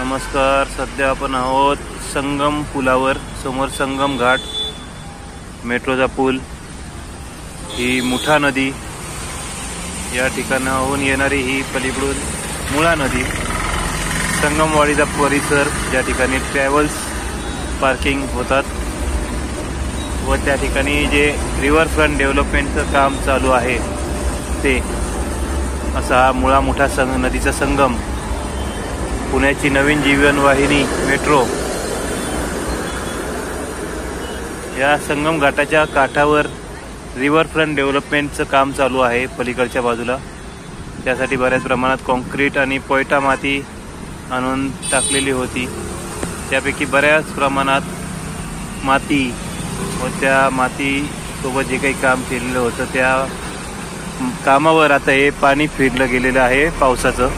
नमस्कार. सध्या आपण आहोत संगम पुलावर. समोर संगम घाट, मेट्रोचा पूल, ही मुठा नदी, या ठिकाणाहून येणारी ही पलीकडून मुळा नदी, संगमवाडीचा परिसर ज्या ठिकाणी ट्रॅव्हल्स पार्किंग होतात व त्या ठिकाणी जे रिव्हरफ्रंट डेव्हलपमेंटचं काम चालू आहे ते असा हा मुळा मुठा नदीचा संगम. पुण्याची नवीन जीवनवाहिनी मेट्रो या संगम घाटाच्या काठावर रिव्हरफ्रंट डेव्हलपमेंटचं काम चालू आहे पलीकडच्या बाजूला. त्यासाठी बऱ्याच प्रमाणात कॉन्क्रीट आणि पोयटा माती आणून टाकलेली होती. त्यापैकी बऱ्याच प्रमाणात माती व त्या मातीसोबत जे काही काम केलेलं होतं त्या कामावर आता हे पाणी फिरलं गेलेलं आहे पावसाचं.